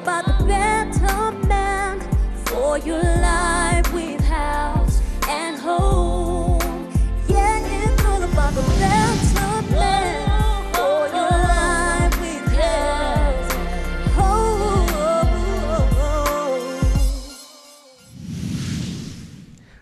about the betterment for your life with House and Home. Yeah, it's all about the betterment for your life with House and Home.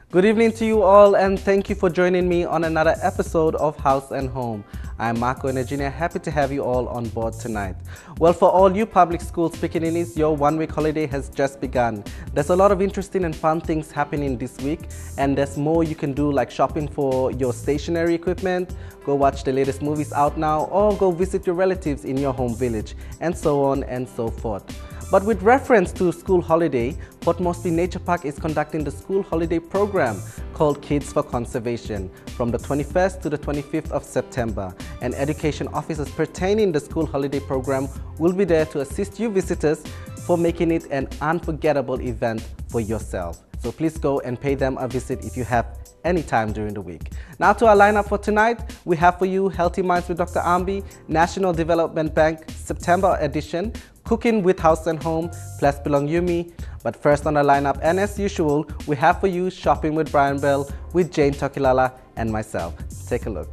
Good evening to you all, and thank you for joining me on another episode of House and Home. I'm Marco and Virginia, happy to have you all on board tonight. Well, for all you public school pickaninnies, your one-week holiday has just begun. There's a lot of interesting and fun things happening this week, and there's more you can do, like shopping for your stationery equipment, go watch the latest movies out now, or go visit your relatives in your home village, and so on and so forth. But with reference to school holiday, Port Moresby Nature Park is conducting the school holiday program called Kids for Conservation from the 21st to the 25th of September. And education officers pertaining the school holiday program will be there to assist you visitors for making it an unforgettable event for yourself. So please go and pay them a visit if you have any time during the week. Now to our lineup for tonight, we have for you Healthy Minds with Dr. Ambi, National Development Bank September edition, Cooking with House and Home, Ples, Bilong, Yumi. But first on the lineup, and as usual, we have for you Shopping with Brian Bell with Jane Tokilala and myself. Take a look.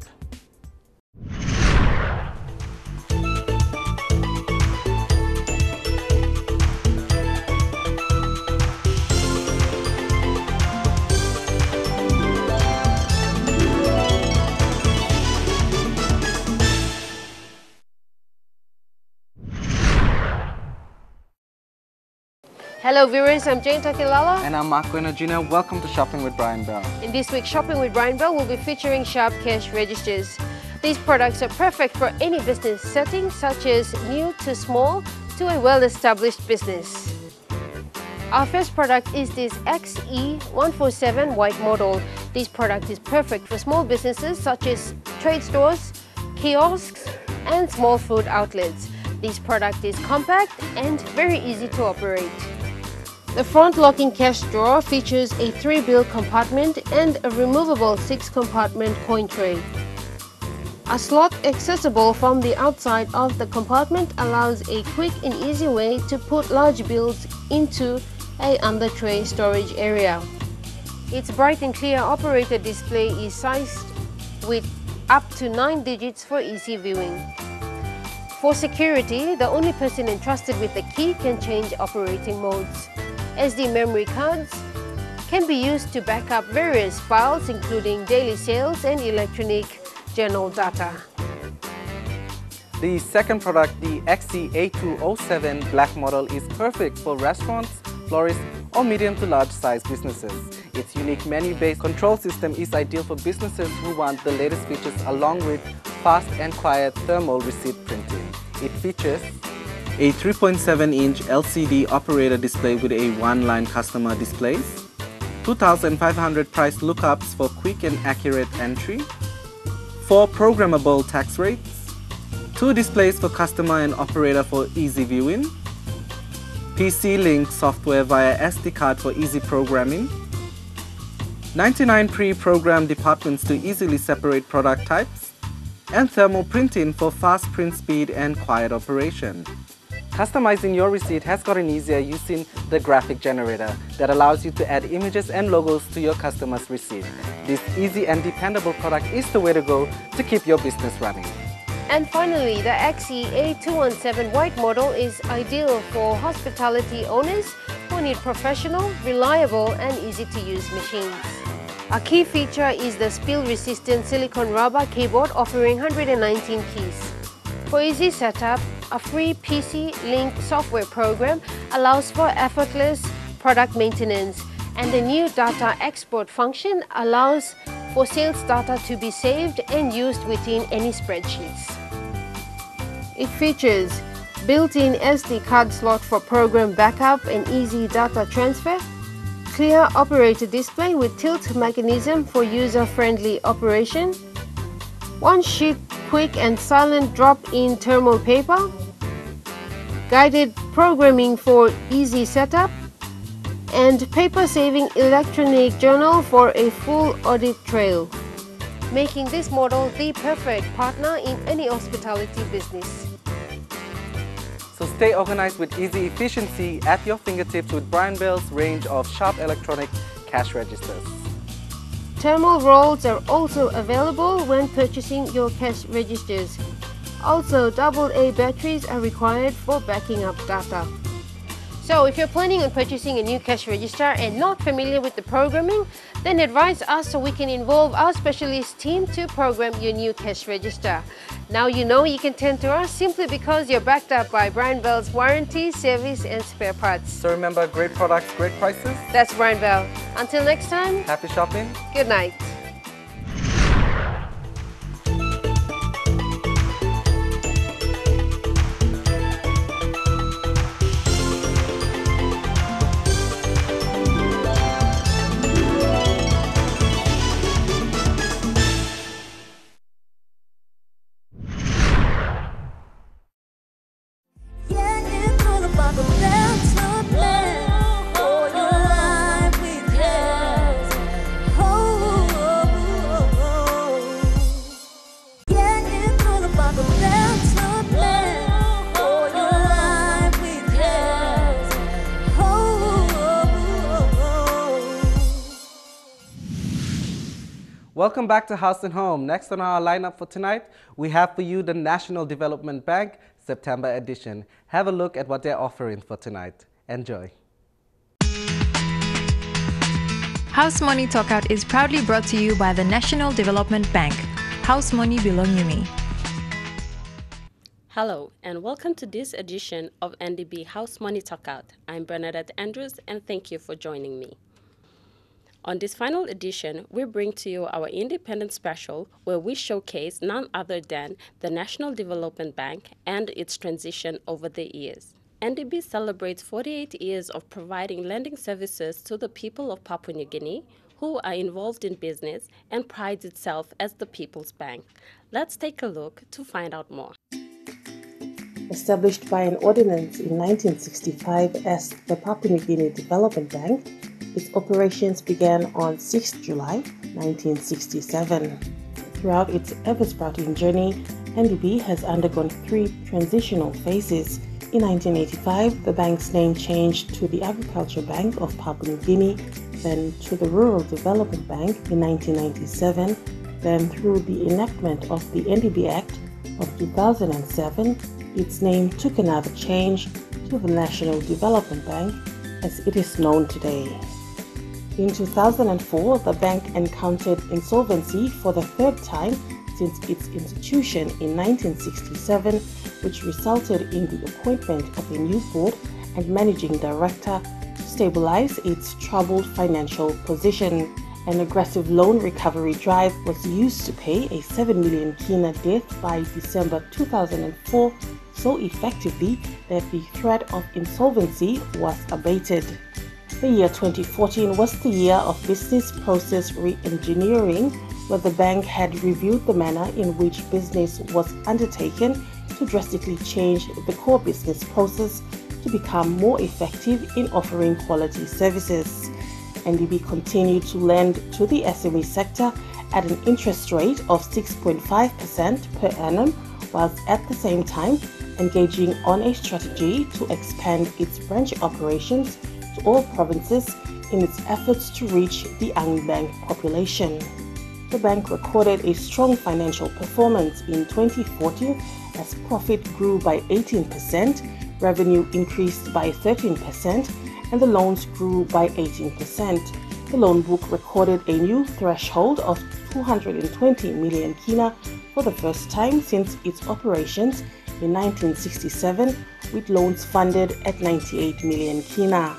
Hello viewers, I'm Jane Tokilala. And I'm Marco and Virginia. Welcome to Shopping with Brian Bell. In this week's Shopping with Brian Bell, we'll be featuring Sharp Cash Registers. These products are perfect for any business setting, such as new to small to a well-established business. Our first product is this XE147 white model. This product is perfect for small businesses such as trade stores, kiosks, and small food outlets. This product is compact and very easy to operate. The front-locking cash drawer features a 3-bill compartment and a removable 6-compartment coin tray. A slot accessible from the outside of the compartment allows a quick and easy way to put large bills into a under-tray storage area. Its bright and clear operator display is sized with up to 9 digits for easy viewing. For security, the only person entrusted with the key can change operating modes. SD memory cards can be used to back up various files including daily sales and electronic journal data. The second product, the XE8207 black model, is perfect for restaurants, florists, or medium to large size businesses. Its unique menu-based control system is ideal for businesses who want the latest features along with fast and quiet thermal receipt printing. It features a 3.7-inch LCD operator display with a one-line customer displays, 2,500 price lookups for quick and accurate entry, 4 programmable tax rates, 2 displays for customer and operator for easy viewing, PC Link software via SD card for easy programming, 99 pre-programmed departments to easily separate product types, and thermal printing for fast print speed and quiet operation. Customizing your receipt has gotten easier using the graphic generator that allows you to add images and logos to your customer's receipt. This easy and dependable product is the way to go to keep your business running. And finally, the XE8217 white model is ideal for hospitality owners who need professional, reliable and easy-to-use machines. A key feature is the spill-resistant silicone rubber keyboard offering 119 keys. For easy setup, a free PC Link software program allows for effortless product maintenance, and the new data export function allows for sales data to be saved and used within any spreadsheets. It features built-in SD card slot for program backup and easy data transfer, clear operator display with tilt mechanism for user-friendly operation, one-sheet quick and silent drop-in thermal paper, guided programming for easy setup, and paper-saving electronic journal for a full audit trail, making this model the perfect partner in any hospitality business. So stay organized with easy efficiency at your fingertips with Brian Bell's range of sharp electronic cash registers. Thermal rolls are also available when purchasing your cash registers. Also, AA batteries are required for backing up data. So if you're planning on purchasing a new cash register and not familiar with the programming, then advise us so we can involve our specialist team to program your new cash register. Now you know you can turn to us simply because you're backed up by Brian Bell's warranty, service and spare parts. So remember, great products, great prices. That's Brian Bell. Until next time, Happy shopping. good night. Yeah, it's all about the better plan for your life with Haus. Yeah, it's all about the better plan for your life with Haus. Welcome back to House and Home. Next on our lineup for tonight, we have for you the National Development Bank September edition. Have a look at what they're offering for tonight. Enjoy. House Money Talkout is proudly brought to you by the National Development Bank. House Money Bilong Uni. Hello and welcome to this edition of NDB House Money Talkout. I'm Bernadette Andrews and thank you for joining me. On this final edition, we bring to you our Independent Special where we showcase none other than the National Development Bank and its transition over the years. NDB celebrates 48 years of providing lending services to the people of Papua New Guinea who are involved in business and prides itself as the People's Bank. Let's take a look to find out more. Established by an ordinance in 1965 as the Papua New Guinea Development Bank, its operations began on 6 July 1967. Throughout its ever-sprouting journey, NDB has undergone 3 transitional phases. In 1985, the bank's name changed to the Agriculture Bank of Papua New Guinea, then to the Rural Development Bank in 1997, then through the enactment of the NDB Act of 2007, its name took another change to the National Development Bank as it is known today. In 2004, the bank encountered insolvency for the 3rd time since its institution in 1967, which resulted in the appointment of a new board and managing director to stabilize its troubled financial position. An aggressive loan recovery drive was used to pay a 7 million kina debt by December 2004 so effectively that the threat of insolvency was abated. The year 2014 was the year of business process re-engineering, where the bank had reviewed the manner in which business was undertaken to drastically change the core business process to become more effective in offering quality services. NDB continued to lend to the SME sector at an interest rate of 6.5% per annum, whilst at the same time engaging on a strategy to expand its branch operations to all provinces in its efforts to reach the unbanked population. The bank recorded a strong financial performance in 2014 as profit grew by 18%, revenue increased by 13%, and the loans grew by 18%. The loan book recorded a new threshold of 220 million kina for the first time since its operations in 1967, with loans funded at 98 million kina.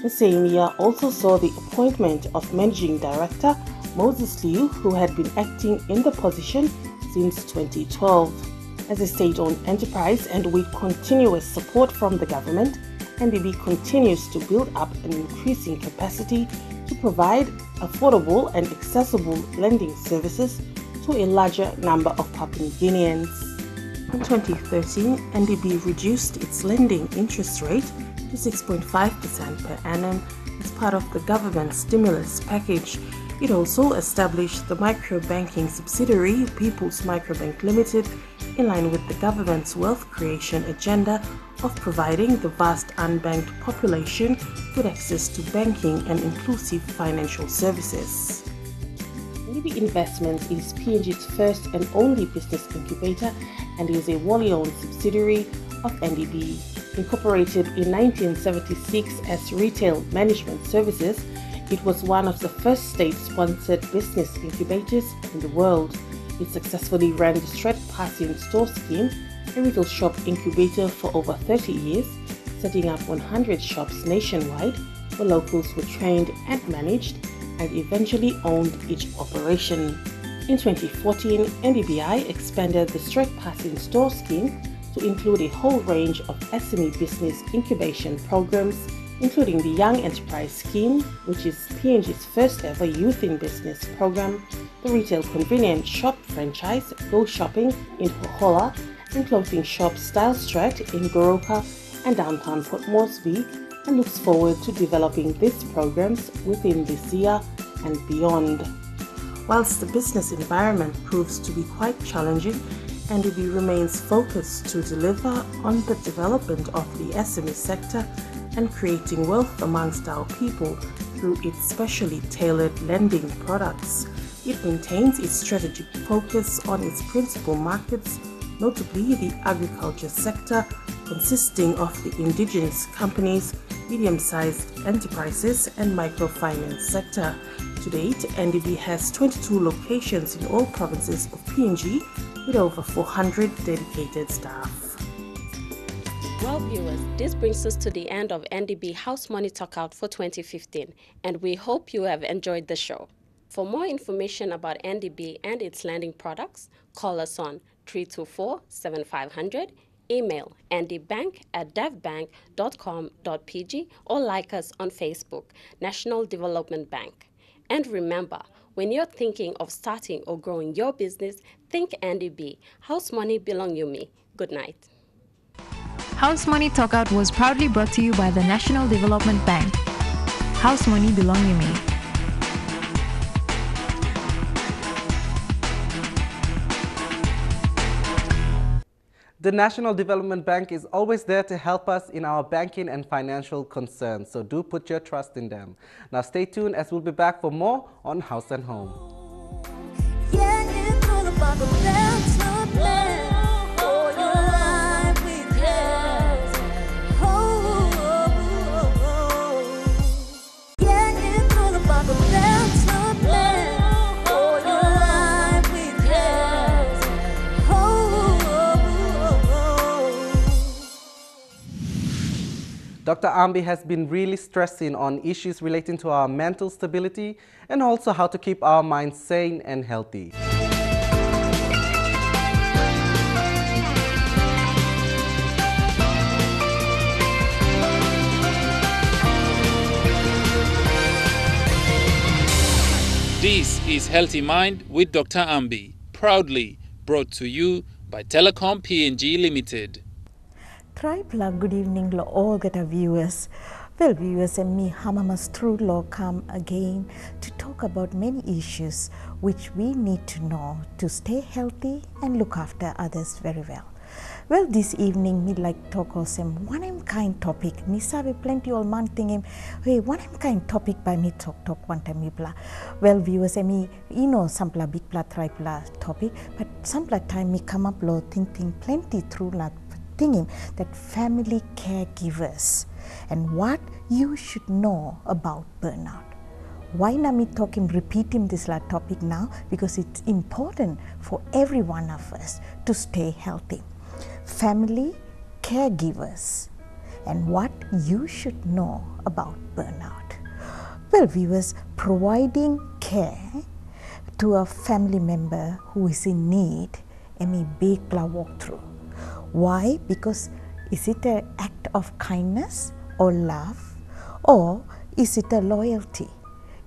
The same year also saw the appointment of Managing Director Moses Liu, who had been acting in the position since 2012. As a state-owned enterprise and with continuous support from the government, NDB continues to build up an increasing capacity to provide affordable and accessible lending services to a larger number of Papua New Guineans. In 2013, NDB reduced its lending interest rate to 6.5% per annum as part of the government's stimulus package. It also established the microbanking subsidiary People's Microbank Limited in line with the government's wealth creation agenda of providing the vast unbanked population with access to banking and inclusive financial services. NDB Investments is PNG's first and only business incubator and is a wholly owned subsidiary of NDB. Incorporated in 1976 as Retail Management Services, it was one of the first state-sponsored business incubators in the world. It successfully ran the Straight Passing Store Scheme, a retail shop incubator, for over 30 years, setting up 100 shops nationwide where locals were trained and managed and eventually owned each operation. In 2014, NDBI expanded the Straight Passing Store Scheme to include a whole range of SME business incubation programs, including the Young Enterprise Scheme, which is PNG's first ever youth in business program, the retail convenience shop franchise Go Shopping in Hohola, and clothing shop Style Strat in Goroka and downtown Port Moresby, and looks forward to developing these programs within this year and beyond. Whilst the business environment proves to be quite challenging, NDB remains focused to deliver on the development of the SME sector and creating wealth amongst our people through its specially tailored lending products. It maintains its strategic focus on its principal markets, notably the agriculture sector, consisting of the indigenous companies, medium-sized enterprises, and microfinance sector. To date, NDB has 22 locations in all provinces of PNG with over 400 dedicated staff. Well, viewers, this brings us to the end of NDB House Money Talkout for 2015, and we hope you have enjoyed the show. For more information about NDB and its lending products, call us on 324-7500, email ndbank@devbank.com.pg, or like us on Facebook, National Development Bank. And remember, when you're thinking of starting or growing your business, think NDB. House Money Bilong you me. Good night. House Money Talkout was proudly brought to you by the National Development Bank. House Money Belong You Me. The National Development Bank is always there to help us in our banking and financial concerns, so do put your trust in them. Now stay tuned as we'll be back for more on House and Home. Yeah, it's all about the development for your life with Haus. Yeah, it's all about the development for your life with Haus. Dr. Ambi has been really stressing on issues relating to our mental stability and also how to keep our minds sane and healthy. This is Healthy Mind with Dr. Ambi, proudly brought to you by Telecom PNG Limited. Good evening to all the viewers. Well, viewers and me, Hamamas True Law come again to talk about many issues which we need to know to stay healthy and look after others very well. Well, this evening, me like talk of some one kind topic. Me sabi plenty all man thinking, hey, one kind topic by me talk one time me blah. Well, viewers and me, you know, some blah big blah try blah topic, but some blah time me come up low thinking plenty through like thinking that family caregivers and what you should know about burnout. Why not me talking, repeating this topic now? Because it's important for every one of us to stay healthy. Family caregivers and what you should know about burnout. Well, viewers, providing care to a family member who is in need and a big walkthrough. Why? Because is it an act of kindness or love, or is it a loyalty?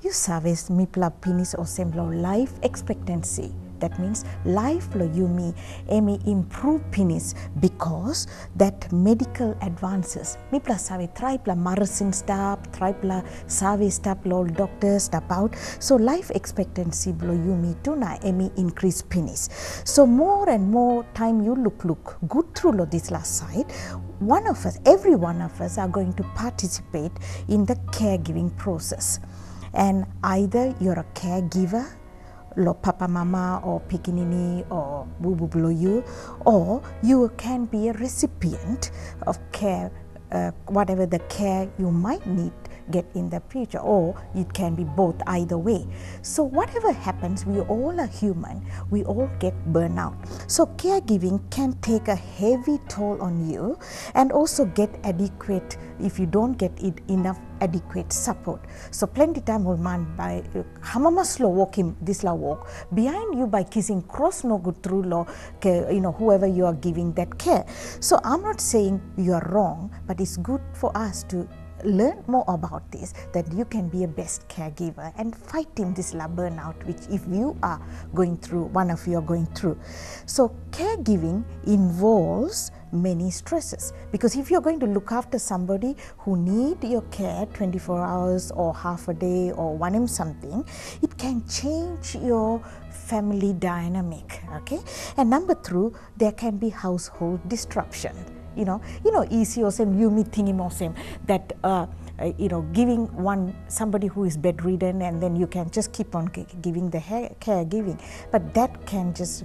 You sabes mi pla pinis o semblo life expectancy That means life lo yumi emi improve pinis because that medical advances. Mi pla sabe try pla medicine stop, try pla sabe stop lo doctors about. So life expectancy lo yumi tuna emi increase pinis. So more and more time you look good through lo this last side. One of us, every one of us are going to participate in the caregiving process. And either you're a caregiver, lo papa mama or pikinini or bubu below you, or you can be a recipient of care, whatever the care you might need get in the future, or it can be both, either way. So whatever happens, we all are human, we all get burnout. So caregiving can take a heavy toll on you and also get adequate, if you don't get it enough adequate support. So plenty time will man by hamama slow walking this la walk behind you by kissing cross no good through law, whoever you are giving that care. So I'm not saying you are wrong, but it's good for us to learn more about this, that you can be a best caregiver and fighting this burnout, which if you are going through, one of you are going through. So caregiving involves many stresses, because if you're going to look after somebody who need your care 24 hours or half a day or 1 something, it can change your family dynamic, okay? And number 2, there can be household disruption. Easy or same, you me thinking or same that giving somebody who is bedridden, and then you can just keep on giving the caregiving, but that can just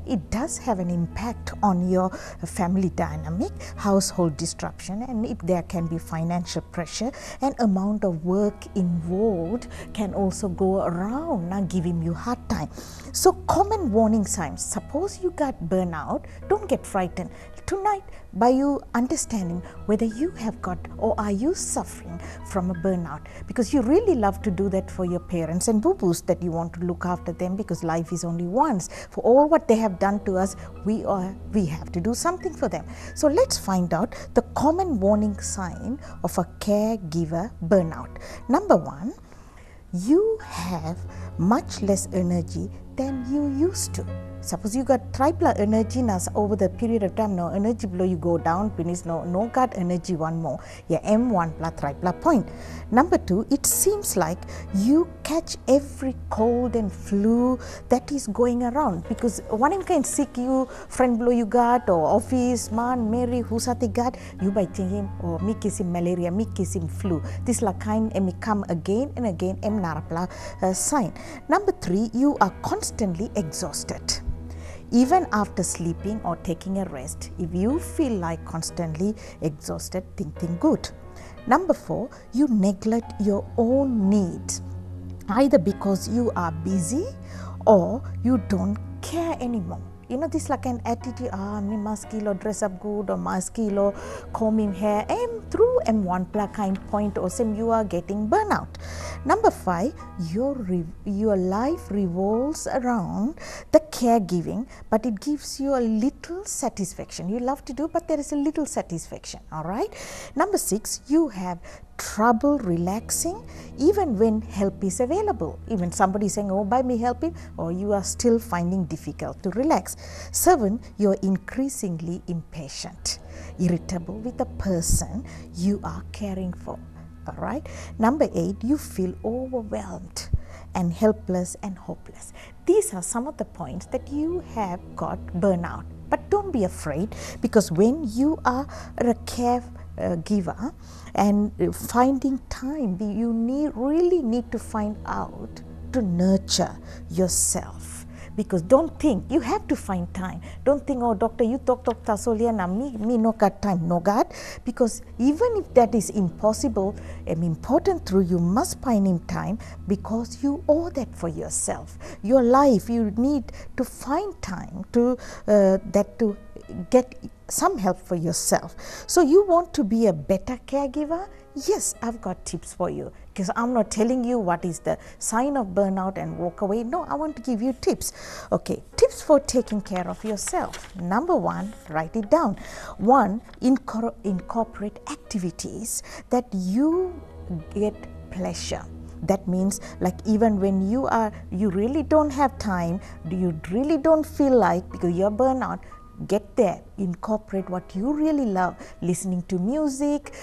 it does have an impact on your family dynamic, household disruption, and there can be financial pressure, and amount of work involved can also go around now giving you hard time. So common warning signs, suppose you got burnout, don't get frightened. Tonight, by you understanding whether you have got or are you suffering from a burnout, because you really love to do that for your parents and boo-boos, that you want to look after them, because life is only once. For all what they have done to us, we have to do something for them. So let's find out the common warning sign of a caregiver burnout. Number 1, you have much less energy than you used to. Suppose you got triple energy now over the period of time, no energy below you go down, finish no got energy one more. Yeah, M1 plus triple point. Number 2, it seems like you catch every cold and flu that is going around, because one can sick you, friend below you got, or office man, Mary, who's at the got, you by him, or me kiss him malaria, me kiss him flu. This la kind and me come again and again, M narapla sign. Number 3, you are constantly exhausted. Even after sleeping or taking a rest, if you feel like constantly exhausted, think good. Number 4, you neglect your own needs, either because you are busy or you don't care anymore. This like an attitude, me must dress up good, or must combing hair, through M1 kind point or same, you are getting burnout. Number 5, your life revolves around the caregiving, but it gives you a little satisfaction. You love to do, but there is a little satisfaction, all right? Number 6, you have trouble relaxing even when help is available. Even somebody saying, oh, buy me helping, or you are still finding difficult to relax. 7, you are increasingly impatient, irritable with the person you are caring for. All right. Number 8, you feel overwhelmed and helpless and hopeless. These are some of the points that you have got burnout. But don't be afraid, because when you are a caregiver and finding time, you really need to find out to nurture yourself. Because don't think, you have to find time. Don't think, oh doctor, you talk Soliana, me no got time, no got. Because even if that is impossible and important through, you must find him time, because you owe that for yourself. Your life, you need to find time to to get some help for yourself. So you want to be a better caregiver? Yes, I've got tips for you, because I'm not telling you what is the sign of burnout and walk away. No, I want to give you tips. Okay, tips for taking care of yourself. Number 1, write it down. 1, incorporate activities that you get pleasure. That means like even when you really don't have time, you really don't feel like because you're burnout, get there, incorporate what you really love, listening to music,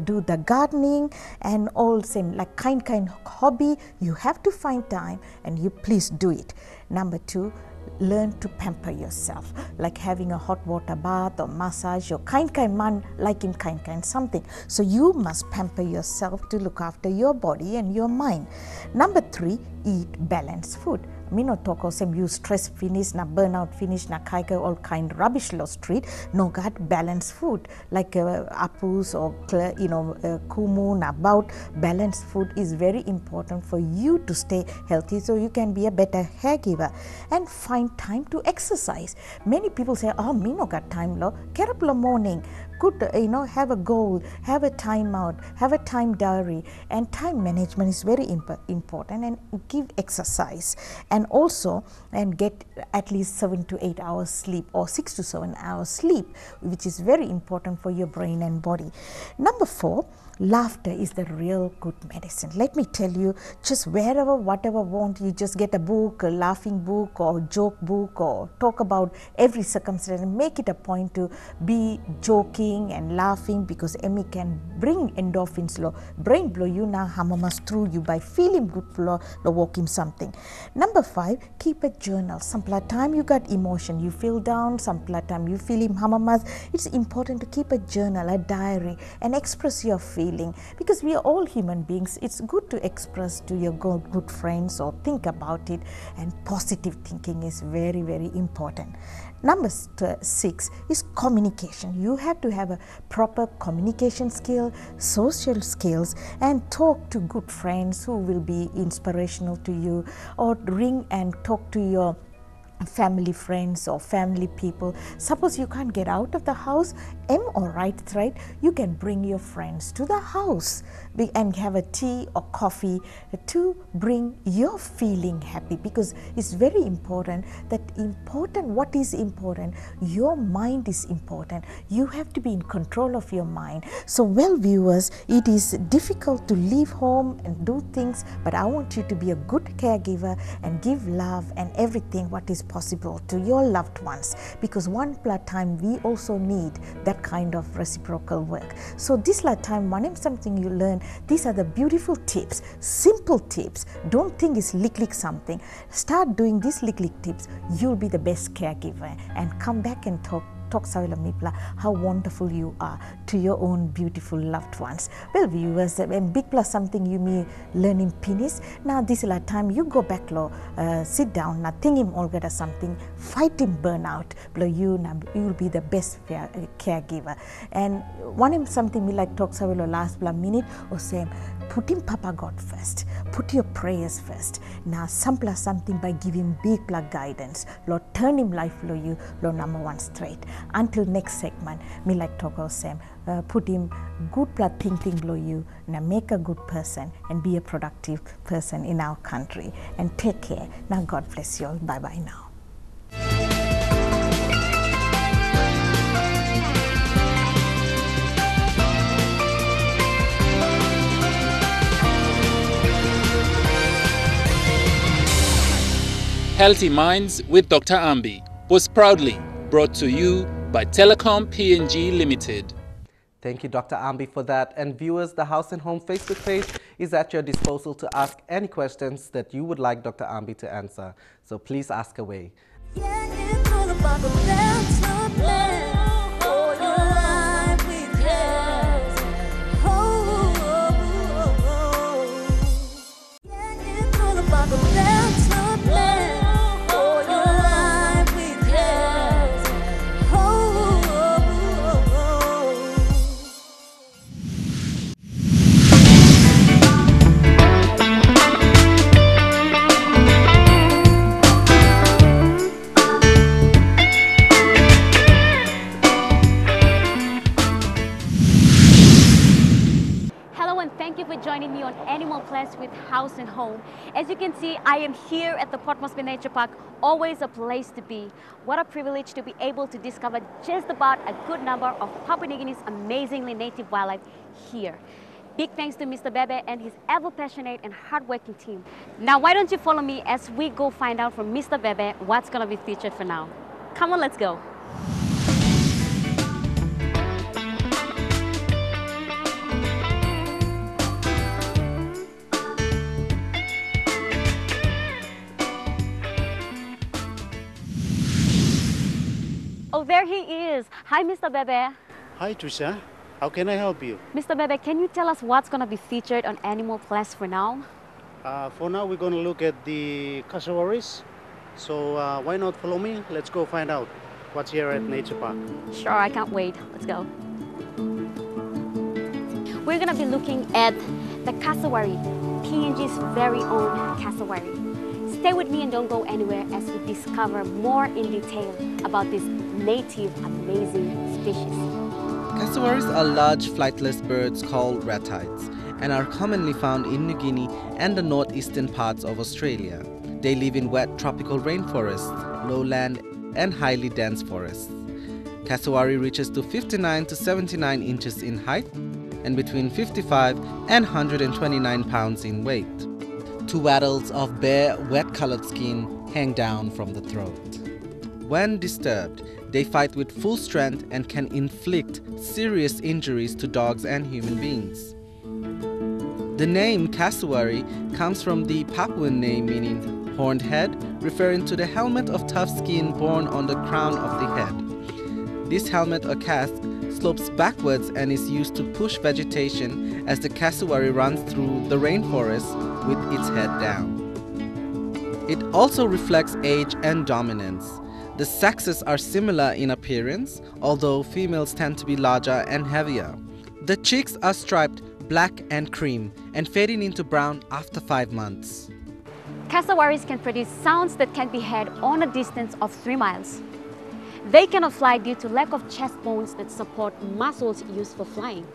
do the gardening and all same like kind hobby. You have to find time and you please do it. Number 2, learn to pamper yourself, like having a hot water bath or massage or kind man liking kind something. So you must pamper yourself to look after your body and your mind. Number 3, eat balanced food. Mino toko sem you stress finish na burnout finish na kaika all kind rubbish lo street no got balanced food like apples or kumu na about balanced food is very important for you to stay healthy so you can be a better caregiver. And find time to exercise. Many people say, oh, me no got time lo, get up in the morning, good, have a goal, have a time out, have a time diary, and time management is very important, and give exercise. And also, and get at least 7 to 8 hours sleep or 6 to 7 hours sleep, which is very important for your brain and body. Number 4, laughter is the real good medicine. Let me tell you, just wherever, whatever want, you just get a book, a laughing book or joke book or talk about every circumstance and make it a point to be joking and laughing because Emmy can bring endorphins, brain blow you now, hamamas through you by feeling good for walking something. Number 5, keep a journal. Some time you got emotion, you feel down, some time you feel hamamas. It's important to keep a journal, a diary, and express your feelings. Because we are all human beings. It's good to express to your good friends or think about it, and positive thinking is very, very important. Number 6 is communication. You have to have a proper communication skill, social skills, and talk to good friends who will be inspirational to you, or ring and talk to your family friends or family people. Suppose you can't get out of the house, right? You can bring your friends to the house and have a tea or coffee to bring your feeling happy, because it's very important what is important, your mind is important. You have to be in control of your mind. So well, viewers, it is difficult to leave home and do things, but I want you to be a good caregiver and give love and everything what is possible to your loved ones, because one time we also need that kind of reciprocal work. So this time, one something you learn, these are the beautiful tips, simple tips. Don't think it's lick something. Start doing these lick tips. You'll be the best caregiver, and come back and talk how wonderful you are to your own beautiful loved ones. Well, viewers, and big plus something you may learn in penis. Now this is the time you go back sit down, now think him all get something, fight him burnout, you will be the best caregiver. And one something we like talk last minute or say, put him Papa God first, put your prayers first. Now something by giving big guidance, Lord, turn him life you, Lord, number 1 straight. Until next segment, me like talk of Sam, put him good thinking below you, now make a good person and be a productive person in our country. And take care. Now God bless you all. Bye bye now. Healthy Minds with Dr. Ambi was proudly brought to you by Telecom PNG Limited. Thank you, Dr. Ambi, for that. And viewers, the House and Home Facebook page is at your disposal to ask any questions that you would like Dr. Ambi to answer. So please ask away. Yeah, it's all about the better plan for your life with health. Yeah, it's all about the better plan for your life with health. Thank you for joining me on Animal Ples with House and Home. As you can see, I am here at the Port Moresby Nature Park, always a place to be. What a privilege to be able to discover just about a good number of Papua New Guinea's amazingly native wildlife here. Big thanks to Mr. Bebe and his ever-passionate and hardworking team. Now, why don't you follow me as we go find out from Mr. Bebe what's going to be featured for now. Come on, let's go. Oh, there he is. Hi, Mr. Bebe. Hi, Trisha. How can I help you? Mr. Bebe, can you tell us what's going to be featured on Animal Ples for now? For now, we're going to look at the cassowaries. So why not follow me? Let's go find out what's here at Nature Park. Sure, I can't wait. Let's go. We're going to be looking at the cassowary, PNG's very own cassowary. Stay with me and don't go anywhere as we discover more in detail about this native amazing species. Cassowaries are large flightless birds called ratites and are commonly found in New Guinea and the northeastern parts of Australia. They live in wet tropical rainforests, lowland and highly dense forests. Cassowary reaches to 59 to 79 inches in height and between 55 and 129 pounds in weight. Two wattles of bare, wet-colored skin hang down from the throat. When disturbed, they fight with full strength and can inflict serious injuries to dogs and human beings. The name cassowary comes from the Papuan name meaning horned head, referring to the helmet of tough skin borne on the crown of the head. This helmet or casque slopes backwards and is used to push vegetation as the cassowary runs through the rainforest with its head down. It also reflects age and dominance. The sexes are similar in appearance, although females tend to be larger and heavier. The chicks are striped black and cream and fading into brown after 5 months. Cassowaries can produce sounds that can be heard on a distance of 3 miles. They cannot fly due to lack of chest bones that support muscles used for flying.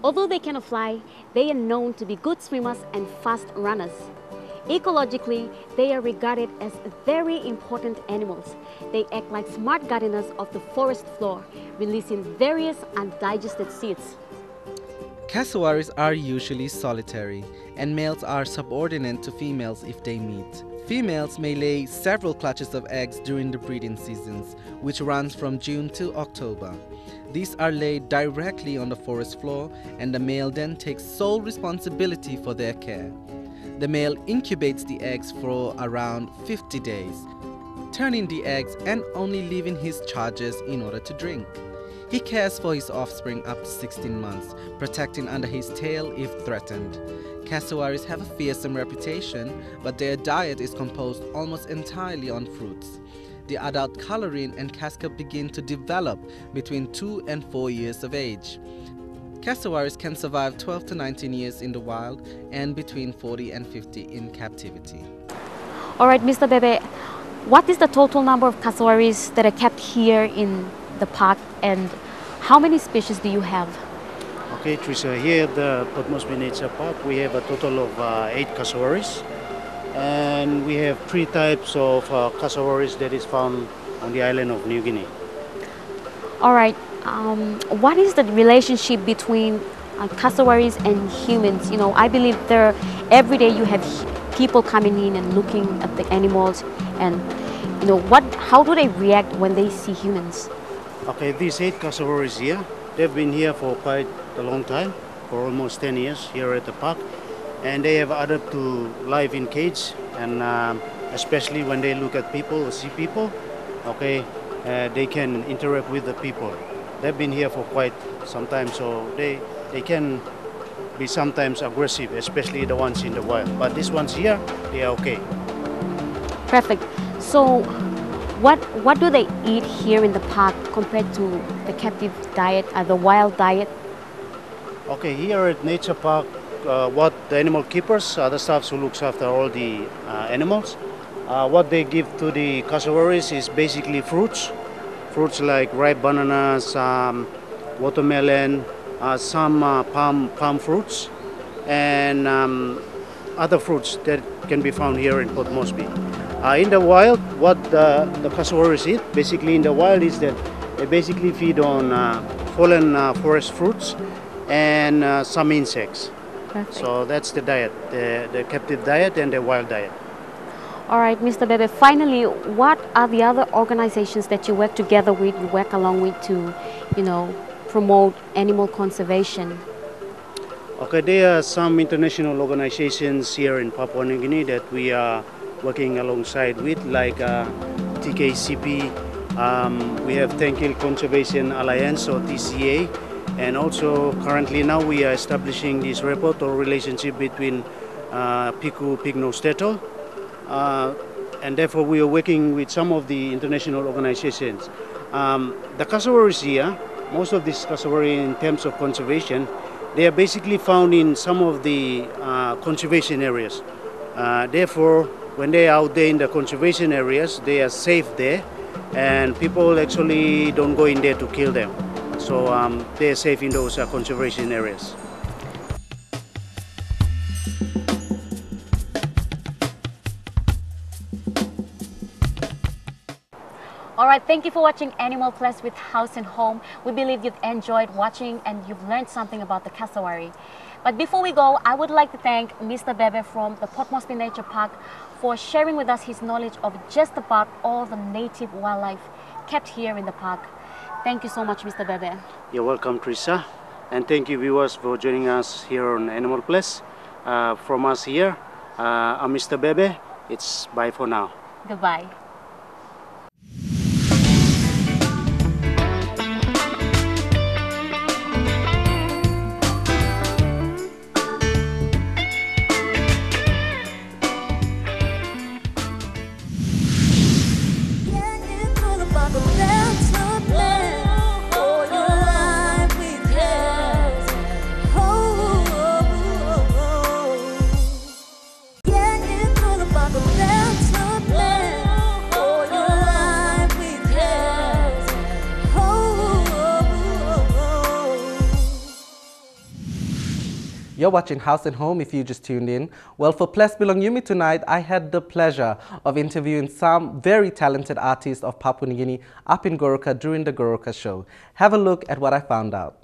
Although they cannot fly, they are known to be good swimmers and fast runners. Ecologically, they are regarded as very important animals. They act like smart gardeners of the forest floor, releasing various undigested seeds. Cassowaries are usually solitary, and males are subordinate to females if they meet. Females may lay several clutches of eggs during the breeding seasons, which runs from June to October. These are laid directly on the forest floor, and the male then takes sole responsibility for their care. The male incubates the eggs for around 50 days, turning the eggs and only leaving his charges in order to drink. He cares for his offspring up to 16 months, protecting under his tail if threatened. Cassowaries have a fearsome reputation, but their diet is composed almost entirely on fruits. The adult coloring and casca begin to develop between 2 and 4 years of age. Cassowaries can survive 12 to 19 years in the wild and between 40 and 50 in captivity. All right, Mr. Bebe, what is the total number of cassowaries that are kept here in the park, and how many species do you have? Okay, Trisha, here at the Port Moresby Nature Park, we have a total of 8 cassowaries. And we have 3 types of cassowaries that is found on the island of New Guinea. All right, what is the relationship between cassowaries and humans? You know, I believe every day you have people coming in and looking at the animals, and you know, how do they react when they see humans? Okay, these 8 cassowaries here, they've been here for quite a long time, for almost 10 years here at the park. And they have adapted to life in cage, and especially when they look at people or see people, okay, they can interact with the people. They've been here for quite some time, so they can be sometimes aggressive, especially the ones in the wild. But these ones here, they are okay. Perfect. So what do they eat here in the park compared to the captive diet, the wild diet? Okay, here at Nature Park, what the animal keepers, the staff who looks after all the animals, what they give to the cassowaries is basically fruits like ripe bananas, watermelon, some palm fruits, and other fruits that can be found here in Port Moresby. In the wild, what the cassowaries eat, basically in the wild, is that they basically feed on fallen forest fruits and some insects. Perfect. So that's the diet, the captive diet and the wild diet. All right, Mr. Bebe, finally, what are the other organizations that you work together with, you work along with to, promote animal conservation? Okay, there are some international organizations here in Papua New Guinea that we are working alongside with, like TKCP. We have Tenkil Conservation Alliance, or TCA, and also currently now we are establishing this rapport or relationship between Piku Pig-nosed turtle, and therefore we are working with some of the international organizations. The cassowaries here, most of these cassowaries in terms of conservation, they are basically found in some of the conservation areas. Therefore, when they are out there in the conservation areas, they are safe there, and people actually don't go in there to kill them. So they are safe in those conservation areas. All right, thank you for watching Animal Ples with Haus and Home. We believe you've enjoyed watching and you've learned something about the cassowary. But before we go, I would like to thank Mr. Bebe from the Port Moresby Nature Park for sharing with us his knowledge of just about all the native wildlife kept here in the park. Thank you so much, Mr. Bebe. You're welcome, Teresa. And thank you, viewers, for joining us here on Animal Ples. From us here, I'm Mr. Bebe. It's bye for now. Goodbye. You're watching Haus and Home if you just tuned in. Well, for Ples Bilong tonight, I had the pleasure of interviewing some very talented artists of Papua New Guinea up in Goroka during the Goroka show. Have a look at what I found out.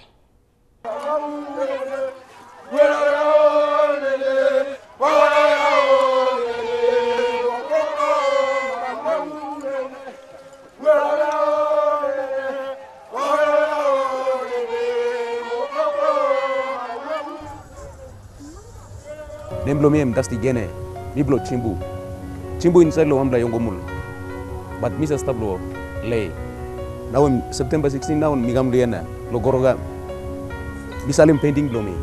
Nemblo miem das tigene, miblo chimbu. Chimbu inside lo ambla yongomul. But misa stablo lay. Now in September 16 now migam liena lo goroga. Misalim painting blo me.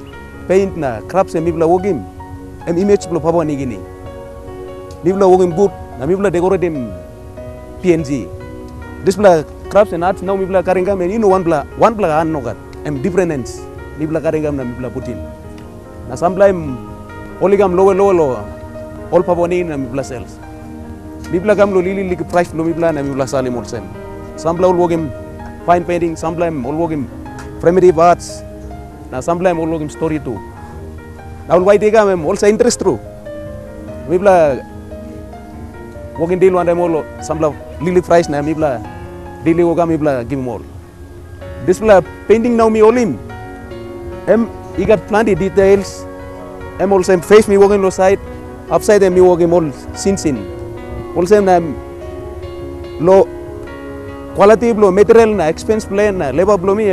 Paint na crabs e mibla wogim. Image blo Papua New Guinea. Mibla wogim boot na mibla decorate dem PNG. This bla crabs and arts now mibla karingam and one bla an nogat. Different ends. Mibla karingam na mibla putin. Na sometime Oligam lower, all Papua New Guinea mibla cells. Mibla gam lo lili lig price lo mibla na mibla salim olsem. Sambla all wogim fine painting, sometime all wogim primitive arts, na sometime all wogim story too. Now why they gam also interest through. Mibla wogin deal one time all sambla lili price na mibla daily wogam mibla give more. This bla painting now me olim. He got plenty details. I'm also face me walking on side, upside them me walking all sin. Also low quality blow material na expense plan na labor blow me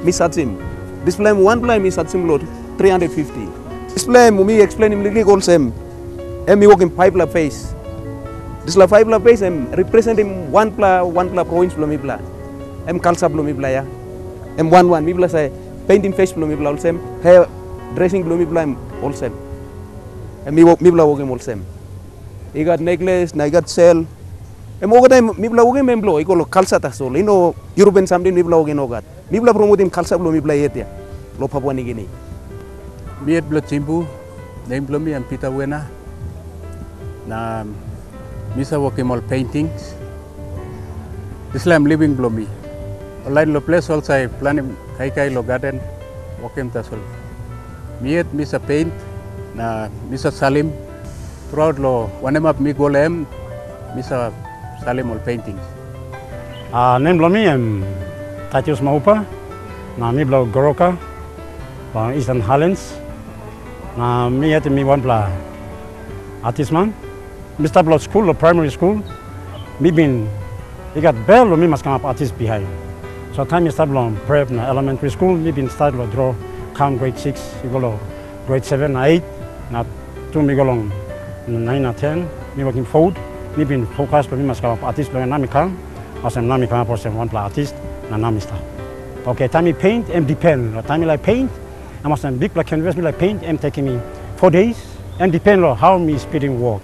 misatsim. This plan one plan misatsim load 350. This plan me explain him little also me walking pipe la face. This la five la face represent him one pla province blow me pla. Kalsa blow me pla ya. One me pla say painting face blow me pla also hair dressing blow me pla also. And mibla wogim also. He got necklace, I got shell. And over time mibla wogim memblo, ikolo kalsa tasol. Ino European something mibla wogin ogat. Mibla promoting kalsa blo mibla yetia. Lo Papua New Guinea. Miet blo timbu, name blo mi and Peter Wena. Na misa wokim all paintings. This I'm living blo mi. Online lo place also I plan kai lo garden wokim tasol. Miet misa paint na misa salim throughout lo wanemap mi golem misa salim all paintings. Name lo mi Tatius Maupa na mi blo Goroka Eastern Highlands. Me at me one pla artist man. Mr. Blood School or primary school. Me been he got bell or me must come up artist behind. So time you start long prep na elementary school, me been start to draw come grade 6, you go to grade 7 or 8, now 2 me go long 9 or 10, me working food, me been focused me must come up artist lo na me come, or some na me come up or some one pla artist na me start. Okay, time me paint, depend. Time me like paint, I must have big black canvas me like paint, taking me 4 days, depend on how me speeding work.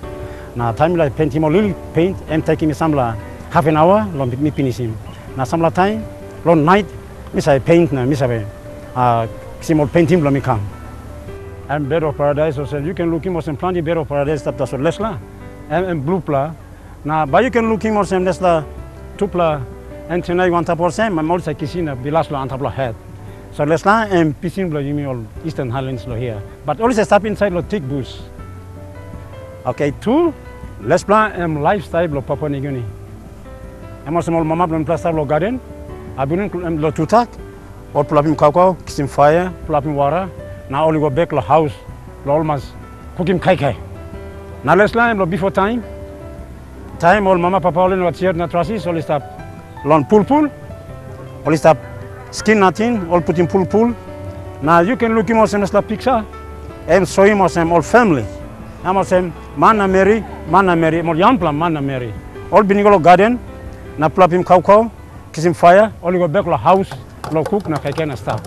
Now time like paint him or little paint, taking me some half an hour, long me finish him. Now some time, long night, me say paint na me say simple painting lo me come. And bed of paradise, so you can look him or some plenty bed of paradise that so less la, and blue pla. Now but you can look him or some less la, two pla. And tonight 100%, my mouth is kissing a bilas lo antapla head. So let's now and pitching lo you all Eastern Highlands lo here. But always step inside lo thick bush. Okay, two, let's plan lifestyle lo Papua New Guinea. I'm also mama plan plaster lo garden. I've been lo tutak, or plapim kakao, kissing fire, plapim water. Now only go back lo house, lo almost cooking kai. Now let's plan lo before time. Time all mama papa all in what here na trasis all stop. Long pool, all stop skin nothing, all put in pool. Now you can look him or some picture and show him or some all family. I'm or some mana Mary, more young plan mana Mary. All binigolo garden, na plap him cow, kiss him fire, only go back to house, lo cook na kai na stuff.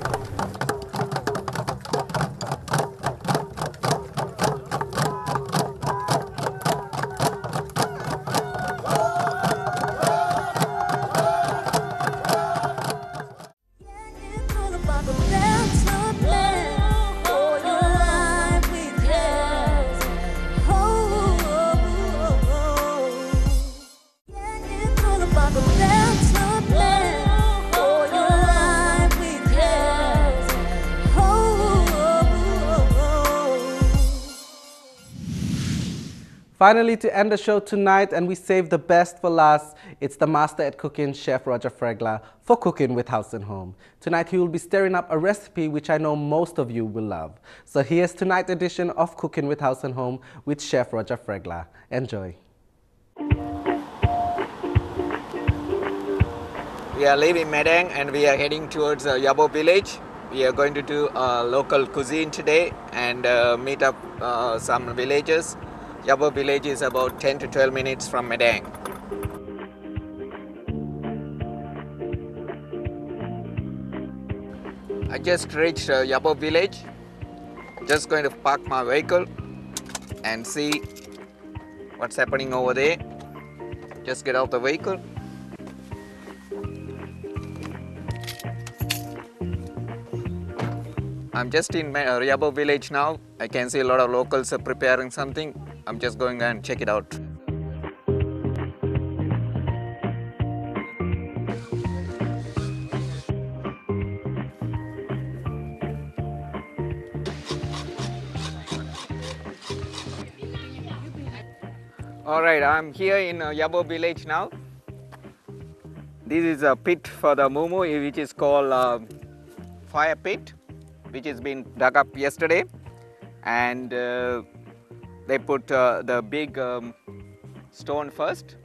Finally, to end the show tonight, and we save the best for last, it's the master at cooking, Chef Roger Fregler, for Cooking with House and Home. Tonight, he will be stirring up a recipe which I know most of you will love. So here's tonight's edition of Cooking with House and Home with Chef Roger Fregler. Enjoy. We are leaving Medang and we are heading towards Yabo village. We are going to do local cuisine today and meet up some villagers. Yabo village is about 10 to 12 minutes from Medang. I just reached Yabo village. Just going to park my vehicle and see what's happening over there. Just get out the vehicle. I'm just in Yabo village now. I can see a lot of locals are preparing something. I'm just going and check it out. Alright, I'm here in Yabo village now. This is a pit for the mumu, which is called fire pit, which has been dug up yesterday. And they put the big stone first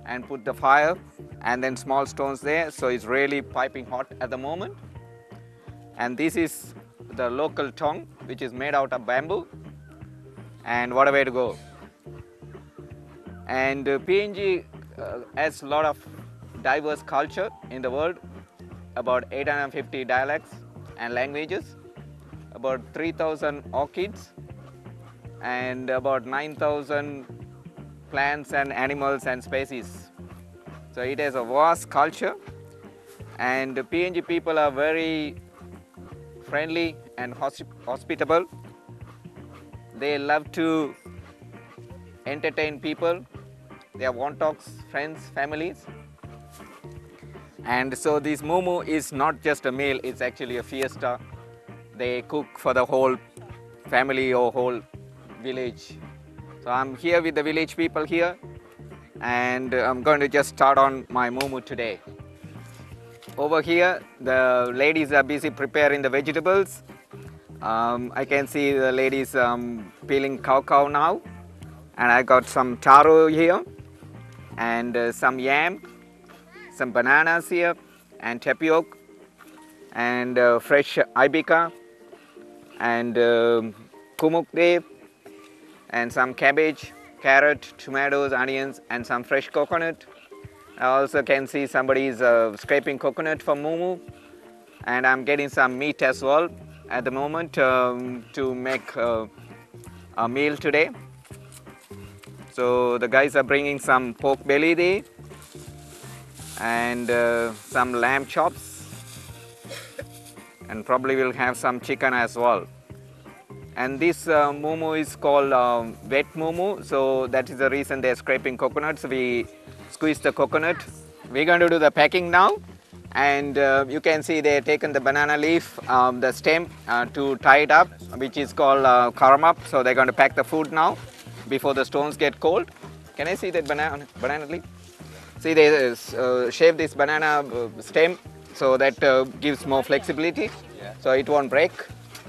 and put the fire and then small stones there, so it's really piping hot at the moment. And this is the local tong, which is made out of bamboo, and what a way to go. And PNG has a lot of diverse culture in the world, about 850 dialects and languages, about 3,000 orchids, and about 9,000 plants and animals and species. So it has a vast culture, and the PNG people are very friendly and hospitable. They love to entertain people. They have wontoks, friends, families. And so this mumu is not just a meal, it's actually a fiesta. They cook for the whole family or whole village. So I'm here with the village people here, and I'm going to just start on my mumu today. Over here, the ladies are busy preparing the vegetables, I can see the ladies peeling cow now, and I got some taro here, and some yam, some bananas here, and tapioca, and fresh ibica, and kumuk leaf, and some cabbage, carrot, tomatoes, onions, and some fresh coconut. I also can see somebody is scraping coconut for mumu, and I'm getting some meat as well at the moment to make a meal today. So the guys are bringing some pork belly there, and some lamb chops, and probably we'll have some chicken as well. And this mumu is called wet mumu, so that is the reason they're scraping coconuts. We squeeze the coconut. We're going to do the packing now, and you can see they've taken the banana leaf, the stem to tie it up, which is called karamap. So they're going to pack the food now before the stones get cold. Can I see that banana leaf? See, they shave this banana stem so that gives more flexibility, so it won't break.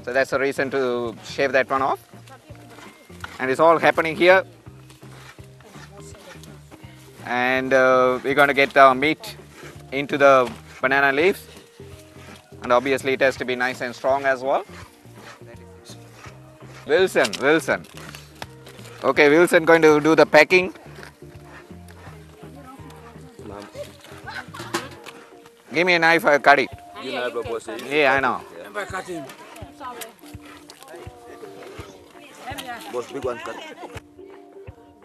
So that's the reason to shave that one off. And it's all happening here. And we're going to get the meat into the banana leaves. And obviously it has to be nice and strong as well. Wilson. Okay, Wilson going to do the packing. Give me a knife, I'll cut it. Yeah, I know. Boss, big one cut.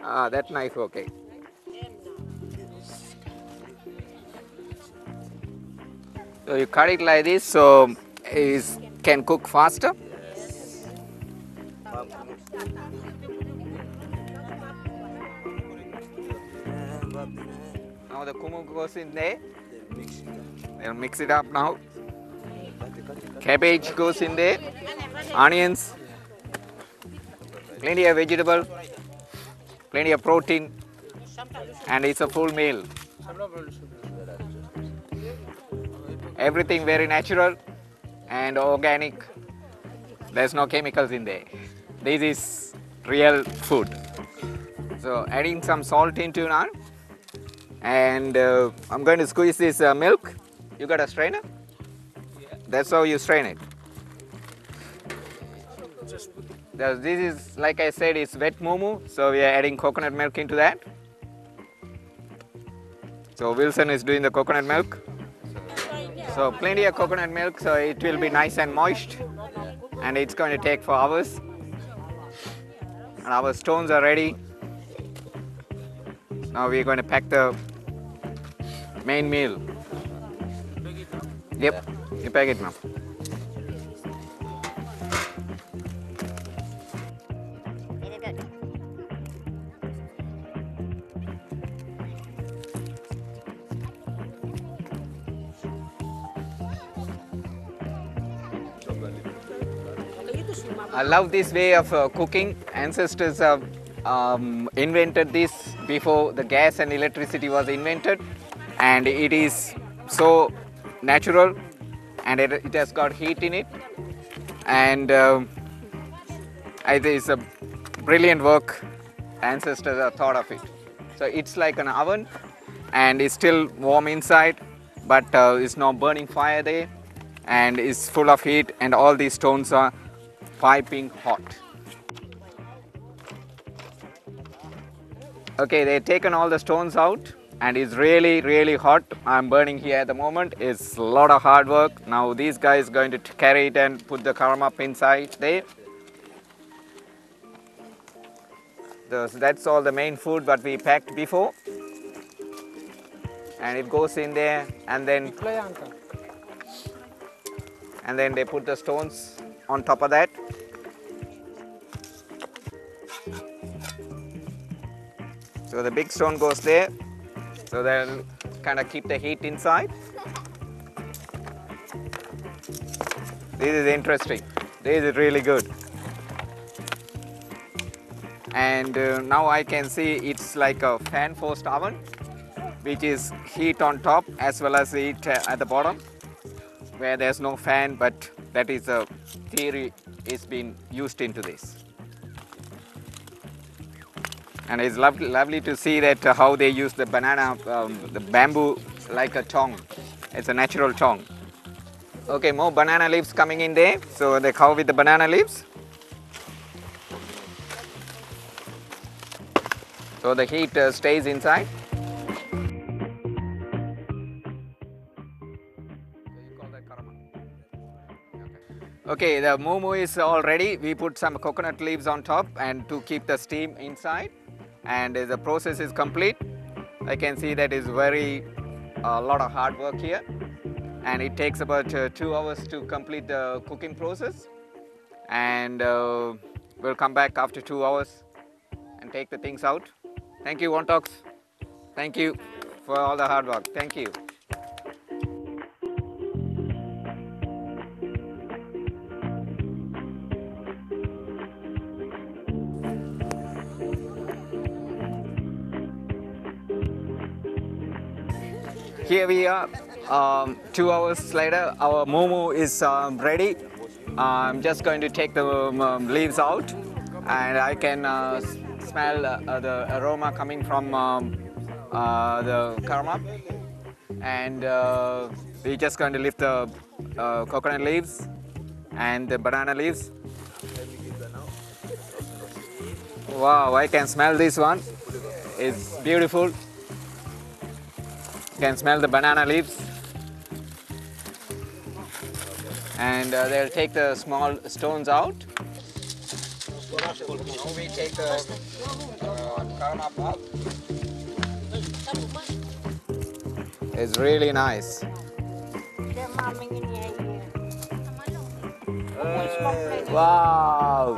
Ah, that knife, okay. So you cut it like this, so it can cook faster. Now the kumuk goes in there. They'll mix it up now. Cabbage goes in there. Onions. Plenty of vegetable. Plenty of protein. And it's a full meal. Everything very natural and organic. There's no chemicals in there. This is real food. So adding some salt into now. And I'm going to squeeze this milk. You got a strainer? That's how you strain it. This is, like I said, it's wet mumu. So we are adding coconut milk into that. So Wilson is doing the coconut milk. So plenty of coconut milk, so it will be nice and moist. And it's going to take for hours. And our stones are ready. Now we're going to pack the main meal. Yep, you pack it now. I love this way of cooking. Ancestors have invented this before the gas and electricity was invented, and it is so natural, and it has got heat in it, and it's a brilliant work. Ancestors have thought of it. So it's like an oven, and it's still warm inside, but it's not burning fire there, and it's full of heat, and all these stones are piping hot. Okay, they've taken all the stones out, and it's really hot. I'm burning here at the moment. It's a lot of hard work. Now these guys are going to carry it and put the karamap inside there. That's all the main food that we packed before. And it goes in there, and then they put the stones on top of that. So the big stone goes there, so they'll kind of keep the heat inside. This is interesting. This is really good. And now I can see it's like a fan forced oven, which is heat on top as well as heat at the bottom, where there's no fan, but that is a theory is being used into this. And it's lovely to see that how they use the banana, the bamboo like a tong. It's a natural tong. Okay, more banana leaves coming in there. So they cover with the banana leaves. So the heat stays inside. Okay, the momo is all ready. We put some coconut leaves on top and to keep the steam inside. And the process is complete. I can see that is a lot of hard work here. And it takes about 2 hours to complete the cooking process. And we'll come back after 2 hours and take the things out. Thank you, Wontox. Thank you for all the hard work. Thank you. Here we are, 2 hours later, our momo is ready. I'm just going to take the leaves out, and I can smell the aroma coming from the karma. And we're just going to lift the coconut leaves and the banana leaves. Wow, I can smell this one. It's beautiful. You can smell the banana leaves. And they'll take the small stones out. Now we take the karma out. It's really nice. Wow!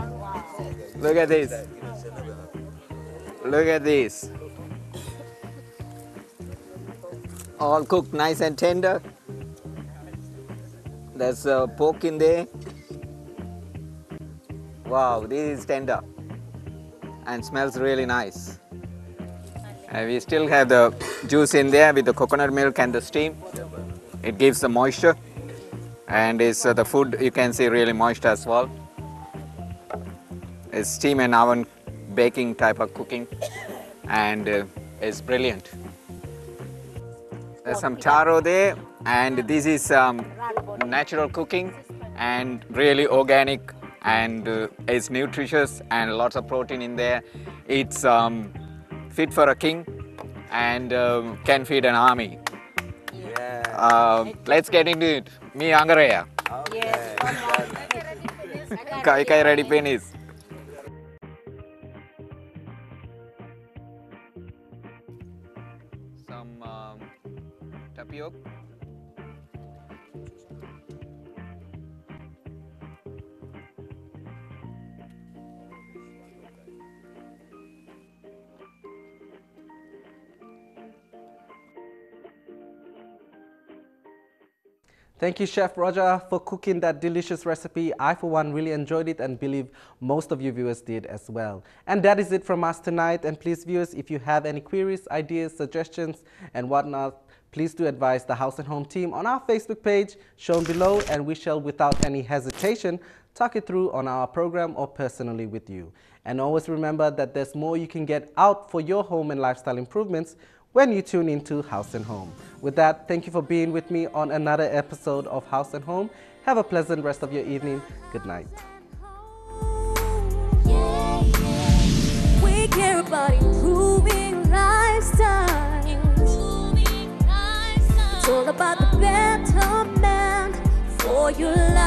Look at this. Look at this. All cooked nice and tender. There's pork in there. Wow, this is tender and smells really nice. And we still have the juice in there with the coconut milk and the steam. It gives the moisture, and it's the food you can see really moist as well. It's steam and oven baking type of cooking, and it's brilliant. There's some taro there, and this is natural cooking and really organic, and it's nutritious and lots of protein in there. It's fit for a king and can feed an army. Yeah. Let's get into it. Me Angaraya. Yes. Kai ready penis. Some tapioca. Thank you, Chef Roger, for cooking that delicious recipe. I, for one, really enjoyed it and believe most of you viewers did as well. And that is it from us tonight. And please, viewers, if you have any queries, ideas, suggestions, and whatnot, please do advise the House and Home team on our Facebook page shown below, and we shall, without any hesitation, talk it through on our program or personally with you. And always remember that there's more you can get out for your home and lifestyle improvements when you tune into House and Home. With that, thank you for being with me on another episode of House and Home. Have a pleasant rest of your evening. Good night. We care about improving lifestyles. It's all about the betterment for your life.